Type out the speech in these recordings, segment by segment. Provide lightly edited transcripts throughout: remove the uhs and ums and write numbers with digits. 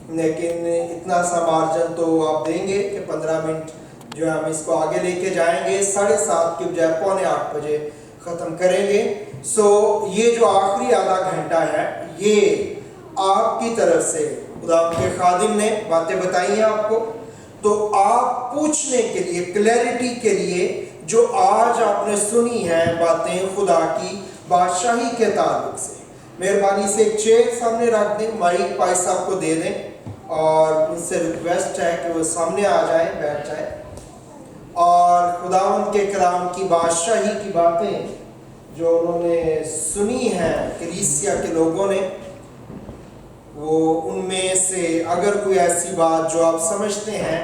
لیکن اتنا سا مارجن تو آپ دیں گے کہ 15 منٹ جو ہے ہم اس کو آگے لے کے جائیں گے، 7:30 کی بجائے 7:45 بجے ختم کریں گے۔ یہ جو آخری آدھا گھنٹہ ہے، یہ آپ کی طرف سے خدا کے خادم نے باتیں بتائی ہیں آپ کو، تو آپ پوچھنے کے لیے، کلیئرٹی کے لیے، جو آج آپ نے سنی ہے باتیں خدا کی بادشاہی کے تعلق سے، مہربانی سے ایک چیئر سامنے رکھ دیں، مائک پائی صاحب کو دے دیں، اور ان سے ریکویسٹ ہے کہ وہ سامنے آ جائیں، بیٹھ جائیں، اور خداوند کے کلام کی بادشاہی کی باتیں جو انہوں نے سنی ہیں کلیسیا کے لوگوں نے، وہ ان میں سے اگر کوئی ایسی بات جو آپ سمجھتے ہیں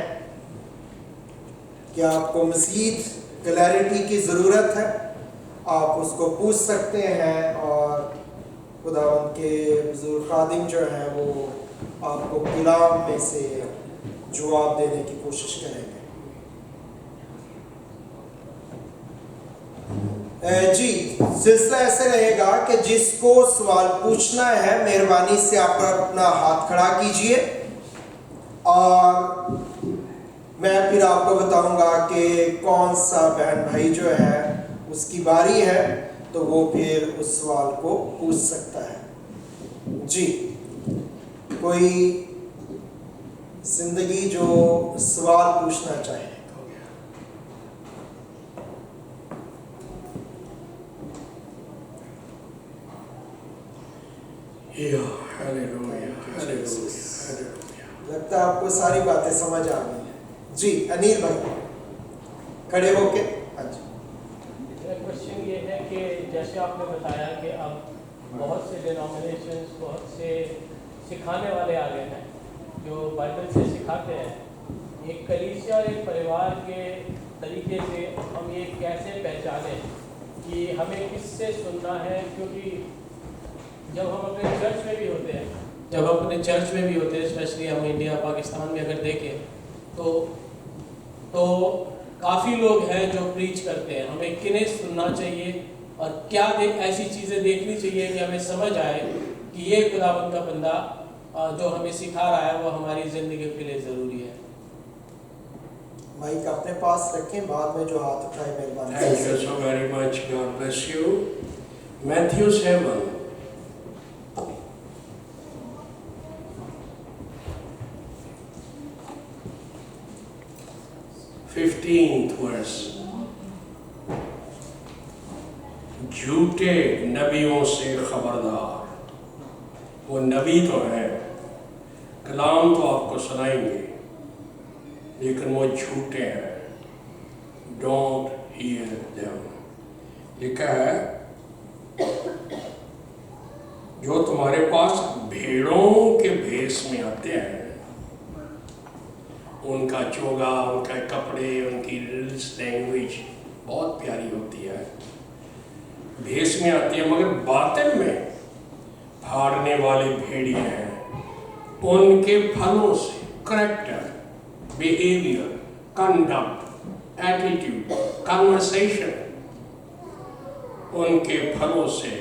کہ آپ کو مزید کلیئرٹی کی ضرورت ہے، آپ اس کو پوچھ سکتے ہیں، اور خداوند کے بزرگ خادم جو ہیں وہ آپ کو کلام میں سے جواب دینے کی کوشش کریں گے۔ جی، سلسلہ ایسے رہے گا کہ جس کو سوال پوچھنا ہے مہربانی سے آپ اپنا ہاتھ کھڑا کیجئے، اور میں پھر آپ کو بتاؤں گا کہ کون سا بہن بھائی جو ہے اس کی باری ہے، تو وہ پھر اس سوال کو پوچھ سکتا ہے۔ جی، کوئی زندگی جو سوال پوچھنا چاہے؟ لگتا ہے آپ کو ساری باتیں سمجھ آ گئی ہیں۔ جی انیل بھائی کھڑے ہو کے۔ ہاں جی، میرا کوشچن یہ ہے کہ جیسے آپ نے بتایا کہ اب بہت سے ڈینومینیشنز، بہت سے سکھانے والے آ گئے ہیں جو بائبل سے سکھاتے ہیں، ایک کلیسیا اور ایک پریوار کے طریقے سے ہم یہ کیسے پہچانیں کہ ہمیں کس سے سننا ہے؟ کیونکہ جب ہم اپنے چرچ میں بھی ہوتے ہیں، اسپیشلی ہم انڈیا پاکستان میں اگر دیکھیں تو کافی لوگ ہیں جو پریچ کرتے ہیں، ہمیں کنہیں سننا چاہیے اور کیا ایسی چیزیں دیکھنی چاہیے کہ ہمیں سمجھ آئے کہ یہ خداوند کا بندہ جو ہمیں سکھا رہا ہے وہ ہماری زندگی کے لیے ضروری ہے۔ مائک اپنے پاس رکھیں، بعد میں جو ہاتھ اٹھائے مہربانی۔ Thank you so very much. God bless you. Matthew 7. 15th verse. جھوٹے نبیوں سے خبردار۔ وہ نبی تو ہیں، کلام تو آپ کو سنائیں گے، لیکن وہ جھوٹے ہیں۔ Don't hear them. لکھا ہے جو تمہارے پاس بھیڑوں کے بھیس میں آتے ہیں، ان کا چوگا، ان کے کپڑے، ان کی لینگویج بہت پیاری ہوتی ہے، بھیس میں آتی ہے، مگر باطن میں پھاڑنے والے بھیڑیے ہیں۔ ان کے پھلوں سے، character, behaviour, conduct, attitude, conversation, ان کے پھلوں سے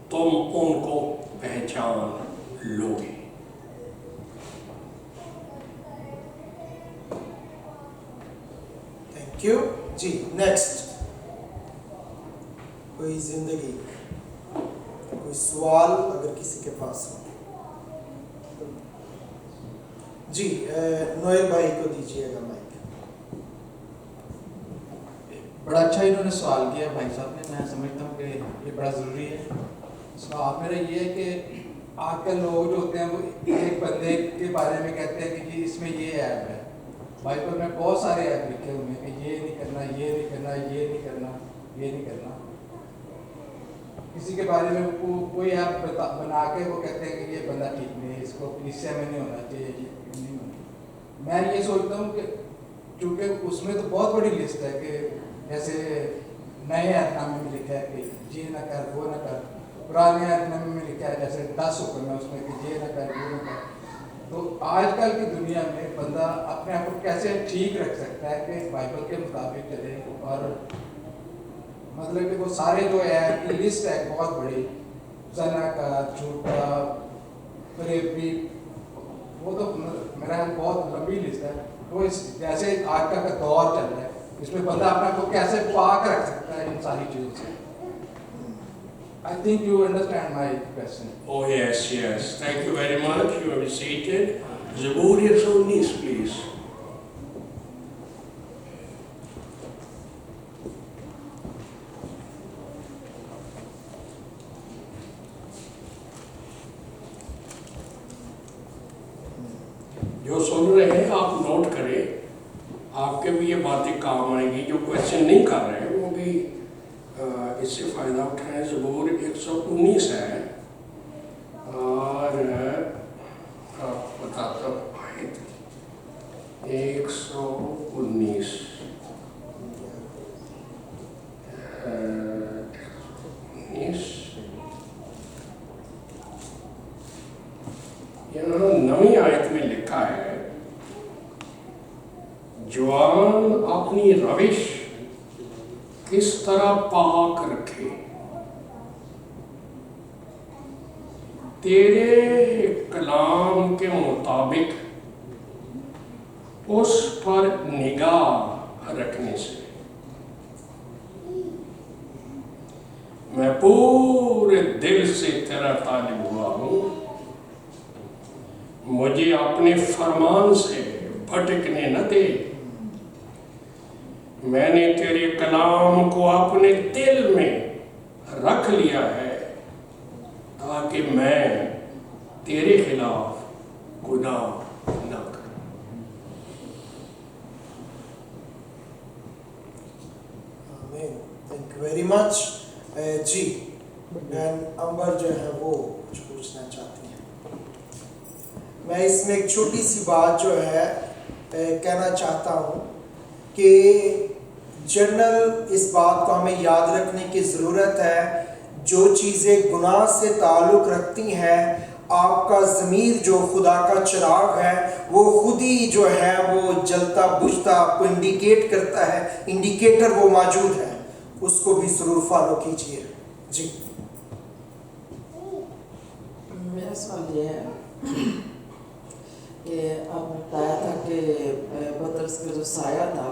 تم ان کو پہچان لو گے۔ Thank you. جی نیکسٹ، کوئی زندگی، کوئی سوال اگر کسی کے پاس ہو؟ جی نوئل بھائی کو دیجیے گا مائک۔ بڑا اچھا انہوں نے سوال کیا بھائی صاحب نے، میں سمجھتا ہوں کہ یہ بڑا ضروری ہے۔ سوال میرا یہ ہے کہ آج کل لوگ جو ہوتے ہیں وہ ایک بندے کے بارے میں کہتے ہیں کہ جی اس میں یہ ایپ ہے، بائبل میں بہت سارے ایپ لکھے ہوئے ہیں کہ یہ نہیں کرنا، یہ نہیں کرنا، یہ نہیں کرنا، یہ نہیں کرنا۔ کسی کے بارے میں کوئی ایپ بنا کے وہ کہتے ہیں کہ یہ بندہ ٹھیک نہیں ہے، اس کو کلیسیا میں نہیں ہونا چاہیے، یہ نہیں ہونا۔ میں یہ سوچتا ہوں کہ چونکہ اس میں تو بہت بڑی لسٹ ہے کہ جیسے نئے عہد نامے میں لکھا ہے کہ یہ نہ کر، وہ نہ کر، پرانے عہد نامے میں لکھا ہے جیسے 10 حکم ہے اس میں کہ یہ نہ کر، وہ نہ کر۔ تو آج کل کی دنیا میں بندہ اپنے آپ کو کیسے ٹھیک رکھ سکتا ہے کہ بائبل کے مطابق چلے، اور مطلب کہ وہ سارے جو ہے لسٹ ہے بہت بڑی، زنا کا، جھوٹا، فریبی، वो तो मेरा बहुत लंबी लिस्ट है। वो इस जैसे आज का दौर चल रहा है, इसमें बंदा अपना को कैसे पाक रख सकता है इन सारी चीज़ों से। I think you understand my question. Oh yes, yes. Thank you very much. You have seated. Zabur 119, please. जो सुन रहे हैं आप नोट करें, आपके भी ये बातें काम आएंगी। जो क्वेश्चन नहीं कर रहे हैं वो भी इससे फ़ायदा उठाएं। ज़बूर 119 है और आप बताता हूँ आयत 119 यहाँ नवी आयत में लिखा है, जवान अपनी रविश किस तरह पाक रखे, तेरे कलाम के मुताबिक उस पर निगाह रखने से मैं पूरे दिल से तेरा तालिब हुआ हूँ। मुझे अपने फरमान से भटकने न दे। मैंने तेरे कलाम को अपने दिल में रख लिया है ताकि मैं तेरे खिलाफ गुनाह न करूं। आमीन। Thank you very much. जी अंबर जो है वो कुछ पूछना चाहती हैं। मैं इसमें एक छोटी सी बात जो है कहना चाहता हूँ कि जनरल इस बात को हमें याद रखने की ज़रूरत है, जो चीज़ें गुनाह से ताल्लुक़ रखती हैं, आपका ज़मीर जो खुदा का चिराग है वो खुद ही जो है वो जलता बुझता आपको इंडिकेट करता है, इंडिकेटर वो मौजूद है, उसको भी ज़रूर फॉलो कीजिए। जी मेरा सवाल ये है कि आपने बताया था कि पतरस का जो साया था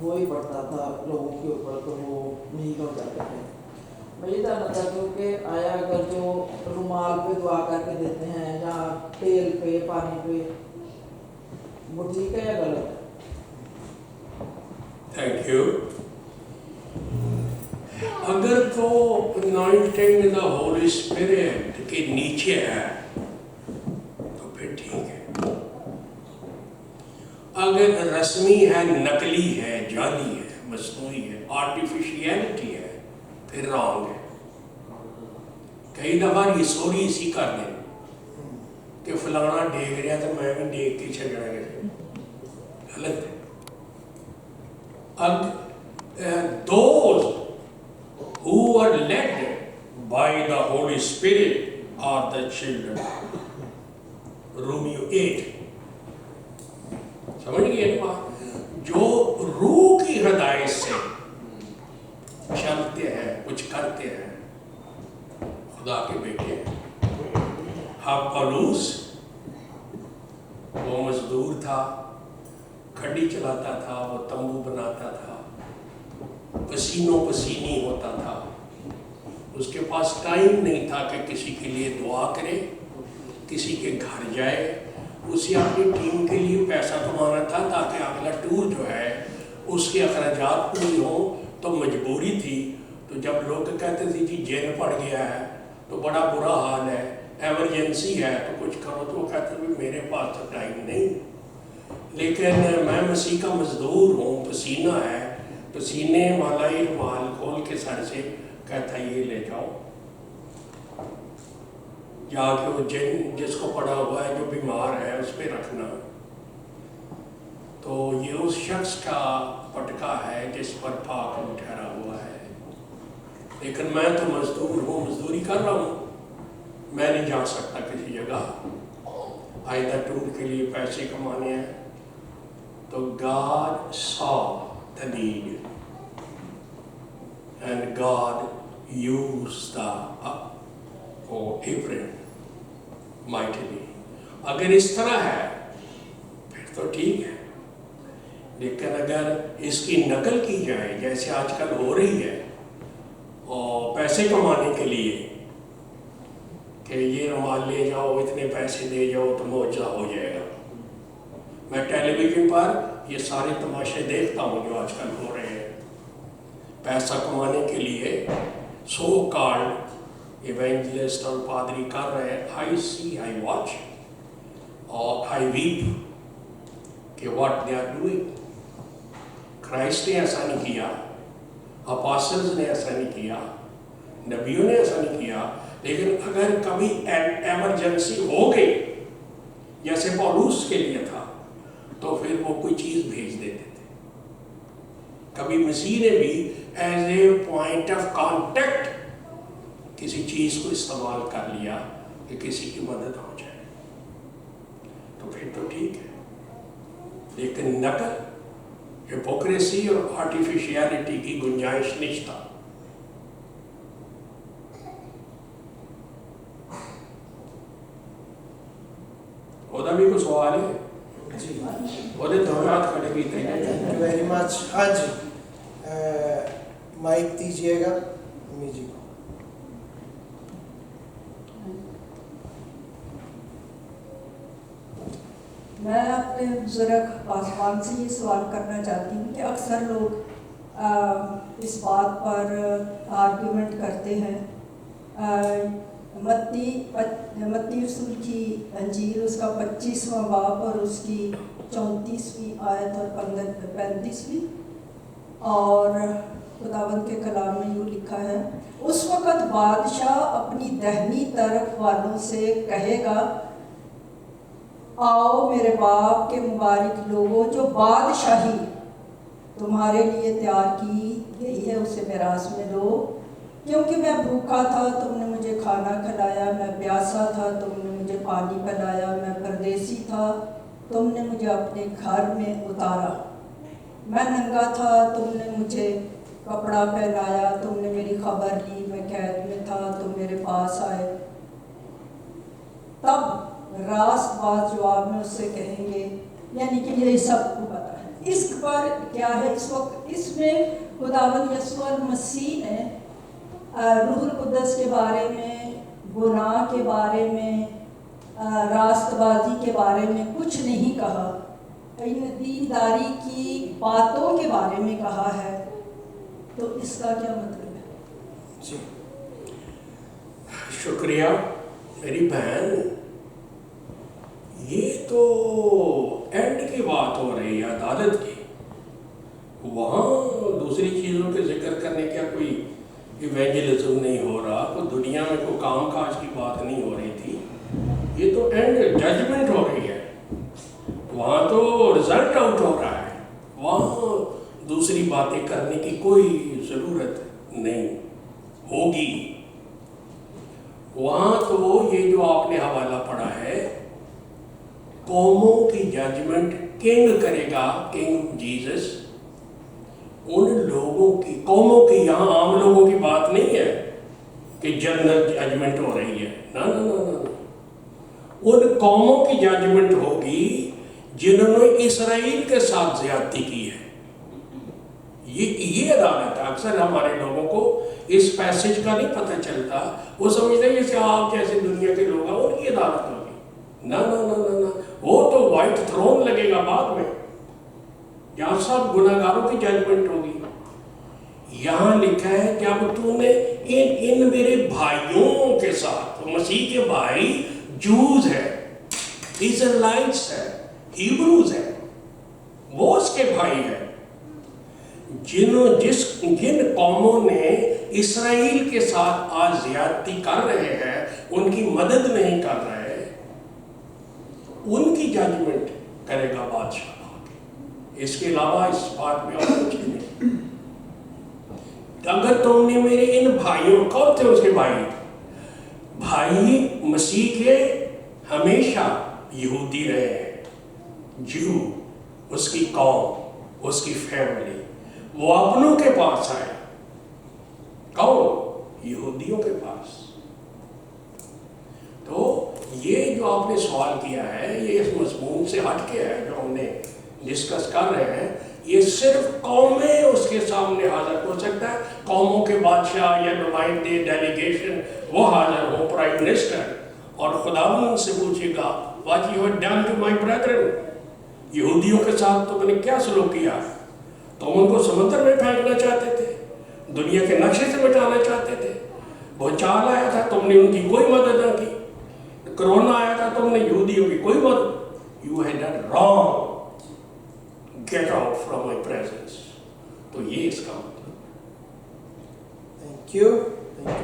वो ही पड़ता था लोगों के ऊपर, तो वो नहीं हो जाते थे। मैं ये जानना चाहती हूँ कि आया अगर जो रुमाल पे दुआ करके देते हैं या तेल पे पानी पे, वो ठीक है या गलत है? Thank you. अगर तो अनॉइंटिंग द होली स्पिरिट के नीचे है तो फिर ठीक है। अगर रस्मी है, नकली है, जाली है, मसनूई है, आर्टिफिशियलिटी है, फिर रॉन्ग है। कई दफा रिसोरी इसी कर दें कि फलाना डेग रहा तो मैं भी डेग के छड़ना कैसे, गलत है। अब those who are led by the Holy Spirit are the children. Romeo 8 समझ गए ना बात? जो रूह की हिदायत से चलते हैं, कुछ करते हैं, खुदा के बेटे हैं। हाँ, पौलुस वो मजदूर था, खड्डी चलाता था, वो तंबू बनाता था, पसीनों पसीनी होता था। उसके पास टाइम नहीं था कि किसी के लिए दुआ करे, किसी के घर जाए। उसे अपनी टीम के लिए पैसा कमाना था ताकि अगला टूर जो है उसके अखराजात पूरी हो। तो मजबूरी थी। तो जब लोग कहते थे जी जेल पड़ गया है तो बड़ा बुरा हाल है, एमरजेंसी है तो कुछ करो, तो वो कहते थे मेरे पास तो टाइम नहीं। लेकिन मैं मसीह का मजदूर हूँ, पसीना है, पसीने वाला ही रुमाल खोल के सर से कहता ये ले जाओ, जाके वो जिसको पड़ा हुआ है, जो बीमार है, उस पर रखना। तो ये उस शख्स का पटका है जिस पर पाक ठहरा हुआ है। लेकिन मैं तो मजदूर हूँ, मजदूरी कर रहा हूँ, मैं नहीं जा सकता किसी जगह। आइंदा टूर के लिए पैसे कमाने हैं। तो God saw the need and God used the Abraham mightily। अगर इस तरह है फिर तो ठीक है, लेकिन अगर इसकी नकल की जाए जैसे आजकल हो रही है और पैसे कमाने के लिए कि ये रुमाल ले जाओ, इतने पैसे दे जाओ तो मुआवजा हो जाएगा। मैं टेलीविजन पर ये सारे तमाशे देखता हूँ जो आजकल हो रहे हैं। पैसा कमाने के लिए सो कॉल्ड इवेंजलिस्ट और पादरी कर रहे हैं। आई सी, आई वॉच और आई वीप कि what they are doing. Christ ने ऐसा नहीं किया, अपोस्टल्स ने ऐसा नहीं किया, नबियों ने ऐसा नहीं किया। लेकिन अगर कभी एमरजेंसी हो गई जैसे पौलुस के लिए था तो फिर वो कोई चीज़ भेज देते थे। कभी मसीह ने भी as a point of contact किसी चीज़ को इस्तेमाल कर लिया कि किसी की मदद हो जाए, तो फिर तो ठीक है। लेकिन नकल, हिपोक्रेसी और आर्टिफिशियलिटी की गुंजाइश नहीं था। ਉਹਦਾ भी कोई सवाल है जी, ਉਹਦੇ दोनों हाथ खड़े कीते थैंक यू वेरी मच। हाँ जी, माइक दीजिएगा अम्मी जी को। मैं अपने बुजुर्ग पासवान से ये सवाल करना चाहती हूँ कि अक्सर लोग इस बात पर आर्ग्यूमेंट करते हैं। मत्ती रसूल की अंजील उसका 25वां बाब और उसकी 34वीं आयत और 35वीं, और खुदावंद के कलाम में यूँ लिखा है, उस वक़्त बादशाह अपनी दाहिनी तरफ वालों से कहेगा, आओ मेरे बाप के मुबारक लोगों, जो बादशाही तुम्हारे लिए तैयार की गई है उसे मिरास में लो। क्योंकि मैं भूखा था तुमने मुझे खाना खिलाया, मैं प्यासा था तुमने मुझे पानी पिलाया, मैं परदेसी था तुमने मुझे अपने घर में उतारा, मैं नंगा था तुमने मुझे कपड़ा पहनाया, तुमने मेरी खबर ली, मैं कैद में था तुम मेरे पास आए। तब रास्त बात जवाब में उससे कहेंगे, यानी कि ये सबको पता है। इस पर क्या है, इस वक्त इसमें खुदावंद यीशु मसीह ने रूहुल कुद्दस के बारे में, गुनाह के बारे में, रास्तबाजी के बारे में कुछ नहीं कहा, इन दीनदारी की बातों के बारे में कहा है। तो इसका क्या मतलब है? जी, शुक्रिया मेरी बहन। ये तो एंड की बात हो रही है अदालत की, वहाँ दूसरी चीज़ों के जिक्र करने का कोई इवेंजलिज्म नहीं हो रहा, कोई दुनिया में कोई काम काज की बात नहीं हो रही थी। ये तो एंड जजमेंट हो रही है, वहाँ तो रिजल्ट आउट हो रहा है, वहाँ दूसरी बातें करने की कोई ज़रूरत नहीं होगी। वहाँ तो ये जो आपने हवाला पढ़ा है, कौमों की जजमेंट किंग करेगा, किंग जीसस। उन लोगों की, कौमों की, यहाँ आम लोगों की बात नहीं है कि जनरल जजमेंट हो रही है, ना ना ना ना। उन कौमों की जजमेंट होगी जिन्होंने इसराइल के साथ ज्यादती की है। ये अदालत है। अक्सर हमारे लोगों को इस पैसेज का नहीं पता चलता, वो समझते हैं जैसे आप जैसे दुनिया के लोग हैं उनकी अदालत होगी। ना ना ना ना ना, वो तो व्हाइट थ्रोन लगेगा बाद में, यहाँ सब गुनाहगारों की जजमेंट होगी। यहाँ लिखा है जब तूने इन मेरे भाइयों के साथ, मसीह के भाई जूज है, इजराइट्स है, हिब्रूज है, वो उसके भाई है, जिन कौमों ने इसराइल के साथ आज ज्यादती कर रहे हैं, उनकी मदद नहीं कर रहे, उनकी जजमेंट करेगा बादशाह। इसके अलावा इस बात में और कुछ नहीं। अगर तुमने मेरे इन भाइयों, कौन थे उसके भाई? भाई मसीह के हमेशा यहूदी रहे हैं, जू, उसकी कौम, उसकी फैमिली, वो अपनों के पास आए। कौन? यहूदियों के पास। तो ये जो आपने सवाल किया है ये इस मजमून से हट के है जो हमने डिस्कस कर रहे हैं। ये सिर्फ कौमें उसके सामने हाजिर हो सकता है, कौमों के बादशाह या नुमाइंदे डेलीगेशन वो हाजिर हो, प्राइम मिनिस्टर, और खुदावंद से पूछेगा what you have done to my brethren, यहूदियों के साथ तो मैंने क्या सलूक किया। तो उनको समुद्र में फेंकना चाहते थे, दुनिया के नक्शे से मिटाना चाहते थे, भूचाल आया था तुमने उनकी कोई मदद न की, कोरोना आया था तुमने यहूदियों की कोई मदद, you had done wrong, get out from my presence. तो ये इसका मतलब। थैंक यू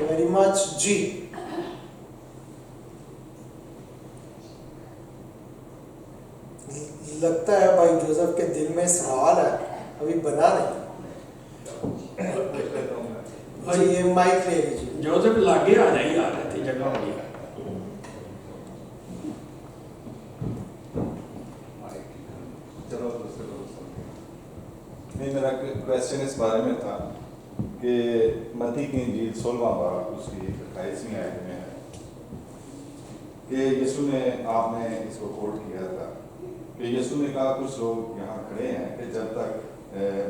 वेरी मच जी। लगता है भाई जोसेफ के दिल में सवाल है, अभी बना नहीं। जी ये माइक ले लीजिए। जोसेफ लागे आ नहीं आ रहे थे जगह हो गया। चलो नहीं, मेरा क्वेश्चन इस बारे में था कि मत्ती की इंजील 16वां बाब उसकी 28वीं आयत में है कि यीशु ने, आपने इसको कोट किया था कि यीशु ने कहा कुछ लोग यहाँ खड़े हैं कि जब तक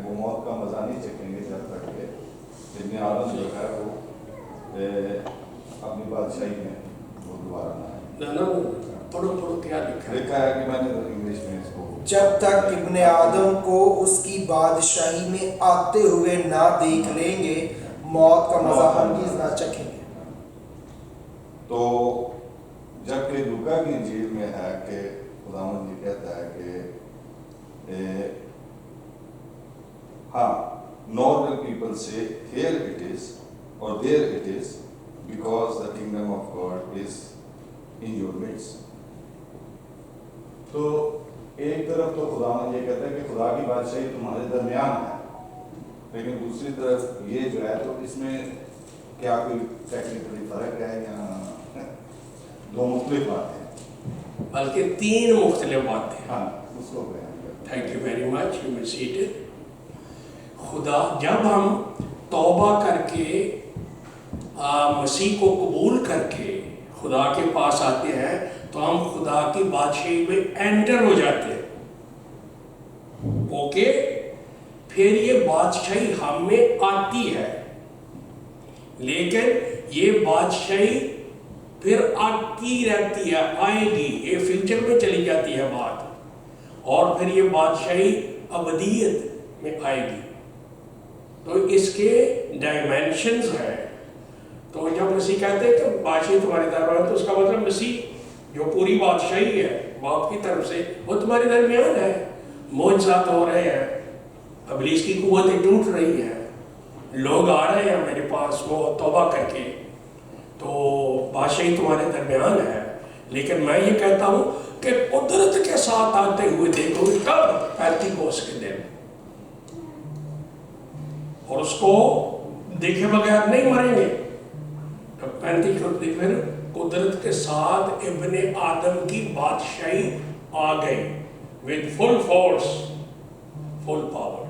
वो मौत का मज़ा नहीं चखेंगे, जब तक कि इब्न आदम जो है वो अपनी बादशाही में वो दोबारा ना आए। पढ़ो क्या लिखा है कि मैंने इंग्लिश में इसको, जब तक इब्ने आदम को उसकी बादशाही में आते हुए ना देख लेंगे, मौत का मजा हरगिज़ ना चखेंगे। तो जबकि लूका की इंजील में है कि खुदावंद जी कहता है कि हाँ, northern people say here it is और there it is because the kingdom of God is in your midst. तो एक तरफ तो खुदावंद ये कहता है कि खुदा की बादशाही तुम्हारे दरमियान है, लेकिन दूसरी तरफ ये जो है, तो इसमें क्या कोई टेक्निकली फर्क है या दो मुख्तलिफ बातें हैं? बल्कि 3 मुख्तलिफ बातें। हाँ, उसको बयान करते हैं। Thank you very much, you will see it. खुदा, जब हम तौबा करके मसीह को कबूल करके खुदा के पास आते हैं तो हम खुदा की बादशाही में एंटर हो जाते हैं। ओके, फिर ये बादशाही हम में आती है, लेकिन ये बादशाही फिर आती रहती है, आएगी, ये फ्यूचर में चली जाती है बात, और फिर ये बादशाही अबदियत में आएगी। तो इसके डायमेंशंस हैं। तो जब मसीह कहते हैं कि बादशाही तुम्हारे दरबार है, तो उसका मतलब मसीह जो पूरी बादशाही है बाप की तरफ से, वो तुम्हारे दरमियान है। मौजज़ात हो रहे हैं, इब्लीस की कुव्वतें टूट रही हैं, लोग आ रहे हैं मेरे पास वो तौबा करके, तो बादशाही तुम्हारे दरमियान है। लेकिन मैं ये कहता हूँ कि कुदरत के साथ आते हुए देखोगे कब? पेंतीकोस्त के दिन, और उसको देखे बगैर नहीं मरेंगे। तो पेंतीकोस्त के दिन कुदरत के साथ इब्ने आदम की बादशाही आ गई with full force, full power.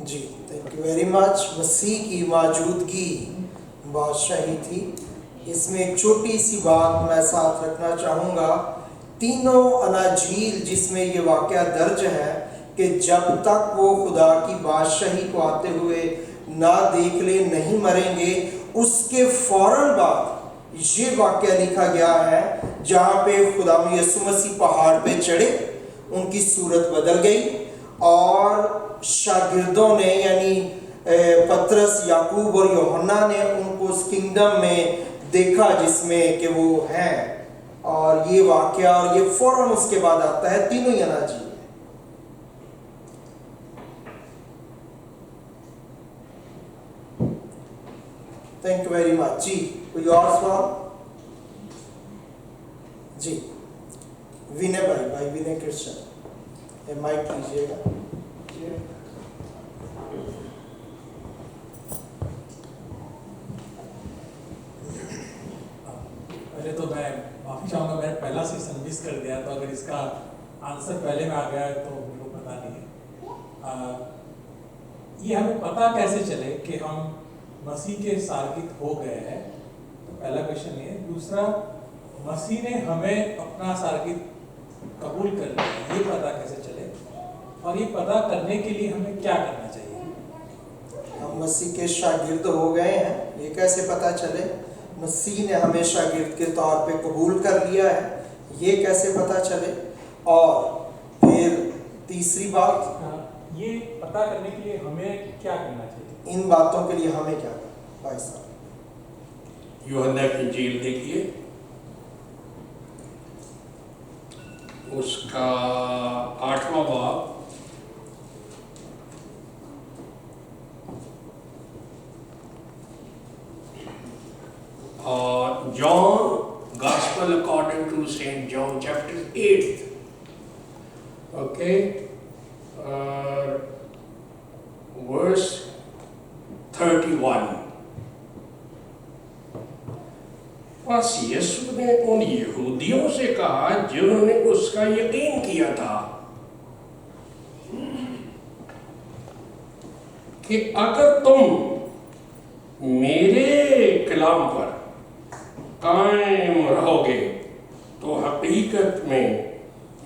जी थैंक यू वेरी मच। मसीह की मौजूदगी बादशाही थी। इसमें एक छोटी सी बात मैं साथ रखना चाहूँगा। तीनों अनाजील जिसमें ये वाक़या दर्ज है कि जब तक वो खुदा की बादशाही को आते हुए ना देख ले नहीं मरेंगे, उसके फ़ौरन बाद ये वाक़या लिखा गया है जहाँ पे खुदा यीशु मसीह पहाड़ पे चढ़े, उनकी सूरत बदल गई और शागिर्दों ने यानी पतरस, याकूब और यूहन्ना ने उनको उस किंगडम में देखा जिसमें कि वो हैं। और ये वाक़या और ये फ़ौरन उसके बाद आता है तीनों ही अनाजील। Thank you very much. जी कोई और सवाल? जी विनय भाई विनय कृष्ण, माइक लीजिएगा। पहले तो मैं माफ़ी चाहूँगा, मैंने पहला सेशन मिस कर दिया, तो अगर इसका आंसर पहले में आ गया है तो मेरे को पता नहीं है। ये हमें पता कैसे चले कि हम मसीह के सार्गिक हो गए हैं, तो पहला क्वेश्चन ये। दूसरा, मसीह ने हमें अपना सार्गिक कबूल कर लिया, ये पता कैसे चले, और ये पता करने के लिए हमें क्या करना चाहिए? हम मसीह के शागिर्द हो गए हैं, ये कैसे पता चले? मसीह ने हमें शागिर्द के तौर पे कबूल कर लिया है, ये कैसे पता चले? और फिर तीसरी बात, ये पता करने के लिए हमें क्या करना चाहिए? इन बातों के लिए हमें क्या करना? भाई साहब यूहन्ना की इंजील देखिए, उसका 8वां बाब और John Gospel according to Saint John chapter 8, okay, verse 31. बस यीशु ने उन यहूदियों से कहा जिन्होंने उसका यकीन किया था कि अगर तुम मेरे कलाम पर कायम रहोगे तो हकीकत में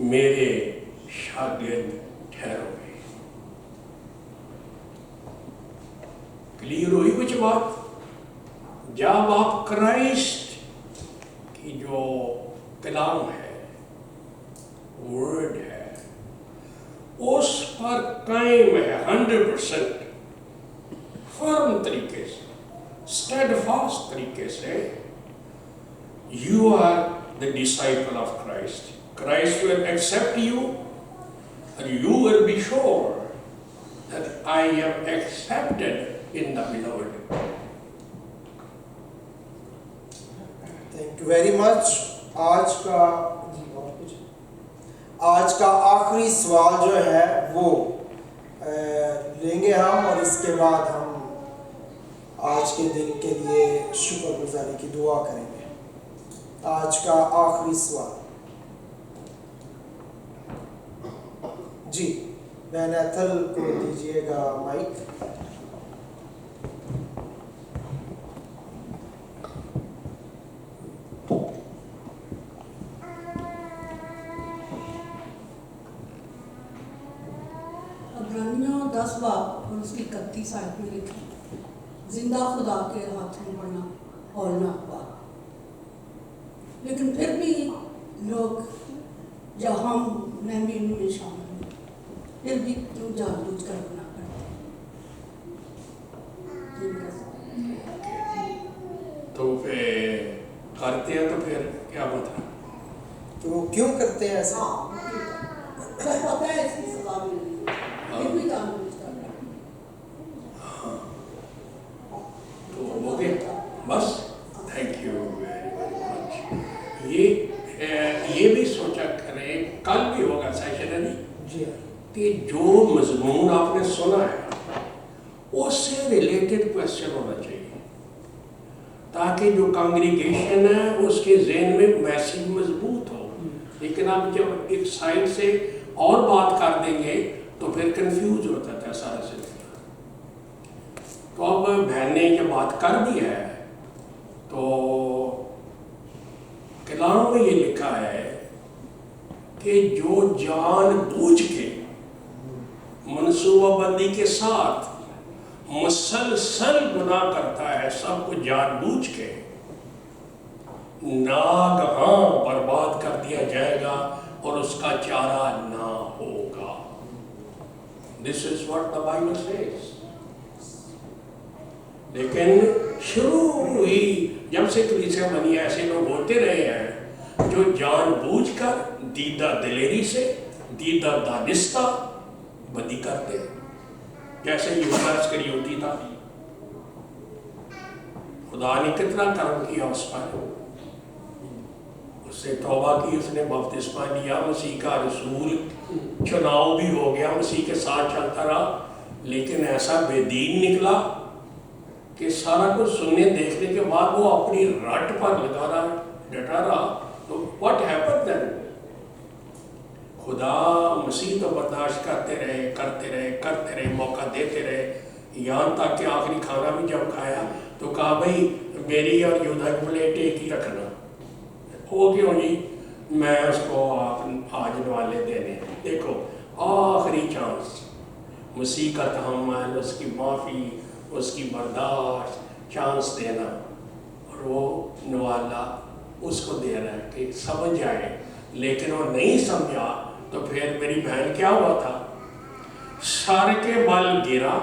मेरे शागिर्द ठहरोगे। क्लियर हुई कुछ बात? जब आप क्राइस्ट की जो कलाम है, वर्ड है, उस पर कायम है 100% फर्म तरीके से, स्टेडफास्ट तरीके से, you are the disciple of Christ. Christ will accept you, and you will be sure that I am accepted in the beloved. Thank you very much. आज का आखिरी सवाल जो है वो लेंगे हम, और इसके बाद हम आज के दिन के लिए शुक्रगुजारी की दुआ करेंगे। आज का आखिरी सवाल जी, बहन एथल को दीजिएगा माइक। इब्रानियों 10 बाब और उसकी 31 आयत में लिखा, जिंदा खुदा के हाथों पढ़ना और ना अखबार। लेकिन फिर भी लोग, जब हम मैं भी इनमें शामिल हूँ, फिर भी क्यों जानबूझ कर गुनाह करते हैं? तो फिर करते हैं, तो फिर क्या बता? तो क्यों करते हैं ऐसा? तो पता है इसकी सजा मिलेगी, फिर भी जानबूझ कर रहे हैं। तो हो गया बस। Thank you very much. ये भी सोचा करें, कल भी होगा सेशन है नहीं जी, कि जो मजमून आपने सुना है उससे रिलेटेड क्वेश्चन होना चाहिए, ताकि जो कांग्रीगेशन है उसके ज़हन में मैसेज मजबूत हो। लेकिन आप जब एक साइड से और बात कर देंगे तो फिर कंफ्यूज हो जाता है सारा सिलसिला। तो अब बहन ने ये बात कर दी है, तो कलाम में ये लिखा है कि जो जानबूझ के मनसूबाबंदी के साथ मुसलसल गुनाह करता है, सब कुछ जानबूझ के, नागहां बर्बाद कर दिया जाएगा और उसका चारा ना होगा। This is what the Bible says. लेकिन शुरू हुई जब से कलीसिया बनी, ऐसे लोग होते रहे हैं जो जानबूझकर दीदा दिलेरी से, दीदा दानिस्ता बदी करते हैं। जैसे यूहन्ना इस्करियोती था, खुदा ने कितना कर्म किया उस पर, उससे तौबा की, उसने बपतिस्मा लिया, मसीह का रसूल, चुनाव भी हो गया, मसीह के साथ चलता रहा। लेकिन ऐसा बेदीन निकला कि सारा कुछ सुनने देखने के बाद वो अपनी रट पर लगा रहा, डटा रहा। तो व्हाट हैपेंड देन? खुदा मसीह तो बर्दाश्त करते रहे, मौका देते रहे, यहाँ तक कि आखिरी खाना भी जब खाया तो कहा भाई मेरी और योधा की प्लेट एक ही रखना। हो क्यों जी, मैं उसको आज नवाले देने। देखो आखिरी चांस, मसीह का तहम्मुल, उसकी माफ़ी, उसकी बर्दाश्त, चांस देना, और वो नवाला उसको दे रहा है कि समझ जाए। लेकिन वो नहीं समझा तो फिर मेरी बहन क्या हुआ था, सर के बल गिरा,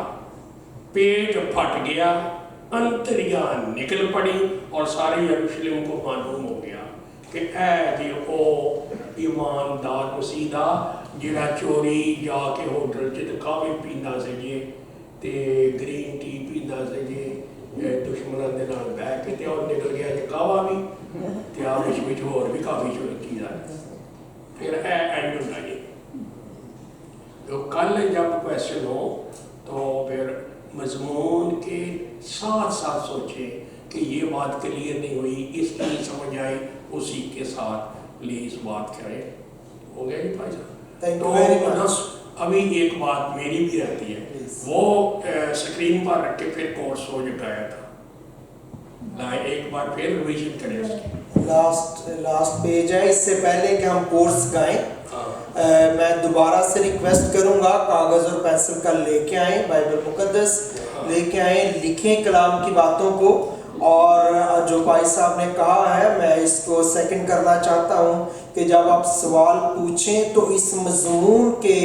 पेट फट गया, अंतरिया निकल पड़ी और सारे यरूशलेम को मालूम हो गया कि ऐ जी ओ ईमानदार मसीहा जिहड़ा चोरी जाके होटल च कावे पींदा सी जे ते ग्रीन टी पींदा सी जे दुश्मनों के नाल बह के ते और निकल गया जी कावा भी ते आ विच होर भी काफ़ी चीज़ां फिर एंड होंदा जी। तो कल जब क्वेश्चन हो तो फिर मजमून के साथ साथ सोचे कि ये बात क्लियर नहीं हुई, इसकी नहीं समझ आई, उसी के साथ प्लीज बात करें। हो गया जी भाई साहब? Thank you very much. तो अभी एक बात मेरी भी रहती है, वो स्क्रीन पर रख के फिर कोर्स हो गया था, एक बार फिर रिवीजन करें उसकी। लास्ट पेज है। इससे पहले कि हम कोर्स गाएं, मैं दोबारा से रिक्वेस्ट करूंगा कागज और पेंसिल कल लेके आए, बाइबल मुकद्दस लेके आए, लिखें कलाम की बातों को। और जो भाई साहब ने कहा है मैं इसको सेकंड करना चाहता हूं कि जब आप सवाल पूछें तो इस मजमून के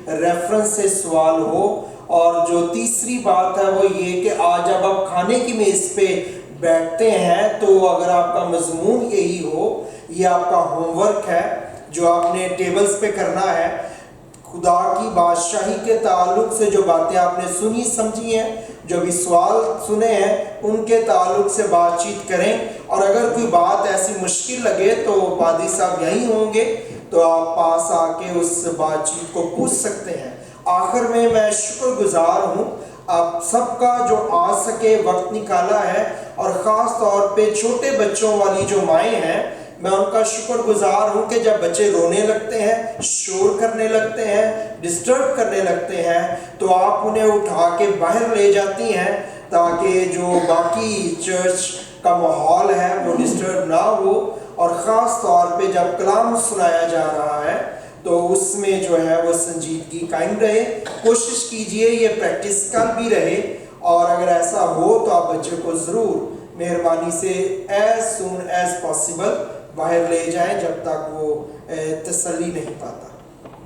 रेफरेंस से सवाल हो। और जो तीसरी बात है वो ये कि आज जब आप खाने की मेज़ पे बैठते हैं तो अगर आपका मजमून यही हो, ये आपका होमवर्क है जो आपने टेबल्स पे करना है। खुदा की बादशाही के ताल्लुक से जो बातें आपने सुनी समझी हैं, जो भी सवाल सुने हैं, उनके ताल्लुक से बातचीत करें। और अगर कोई बात ऐसी मुश्किल लगे तो पादी साहब यहीं होंगे, तो आप पास आके उस बातचीत को पूछ सकते हैं। आखिर में मैं शुक्रगुजार हूँ आप सबका जो आ सके वक्त निकाला है, और ख़ास तौर पे छोटे बच्चों वाली जो माएँ हैं, मैं उनका शुक्रगुजार हूँ कि जब बच्चे रोने लगते हैं, शोर करने लगते हैं, डिस्टर्ब करने लगते हैं, तो आप उन्हें उठा के बाहर ले जाती हैं ताकि जो बाकी चर्च का माहौल है वो डिस्टर्ब ना हो। और ख़ास तौर पे जब कलाम सुनाया जा रहा है तो उसमें जो है वो संजीदगी कायम रहे। कोशिश कीजिए ये प्रैक्टिस कल भी रहे, और अगर ऐसा हो तो आप बच्चे को ज़रूर मेहरबानी से एज सून एज पॉसिबल बाहर ले जाएं जब तक वो तसल्ली नहीं पाता।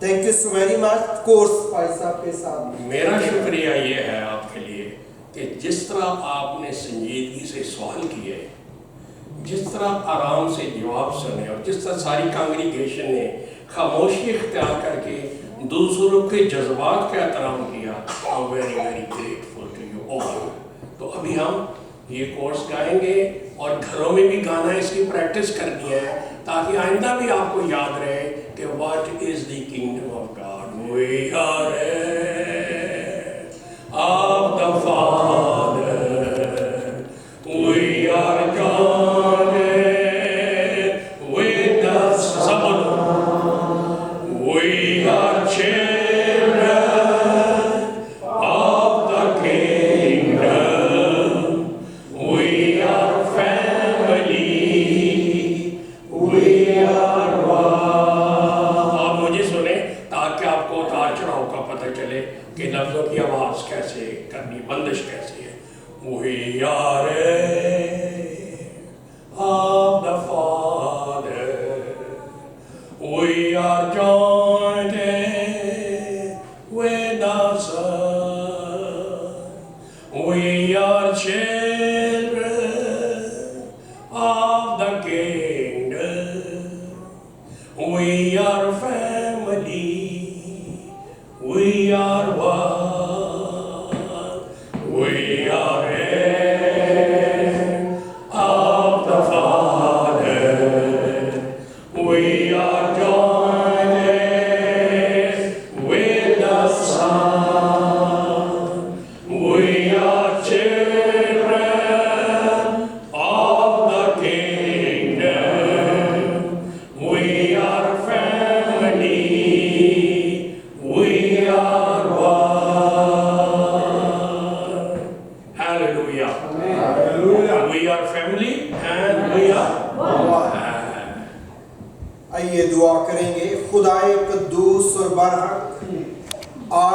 Thank you so very much. Course भाई साहब के साथ मेरा शुक्रिया ये है आपके लिए कि जिस तरह आपने संजीदगी से सवाल किए, जिस तरह आराम से जवाब सुने, और जिस तरह सारी कांग्रीगेशन ने खामोशी इख्तियार करके दूसरों के जज्बात का एहतराम किया, I am very very grateful to you all. तो अभी हम ये कोर्स गाएंगे और घरों में भी गाना इसकी प्रैक्टिस करनी है ताकि आइंदा भी आपको याद रहे कि what is the kingdom of God. We are of the father, we are joined with the son, we are children of the kingdom, we are family, we are one। आप मुझे सुने ताकि आपको उतार चढ़ाव का पता चले कि लफ्ज़ों की आवाज़ कैसे करनी, बंदिश कैसी है। We are of the Father, we are joined with the Son, we are children of the kingdom, we are family, we are one, we are of the Father. आइए दुआ करेंगे। खुदाए कद्दूस और बरहक,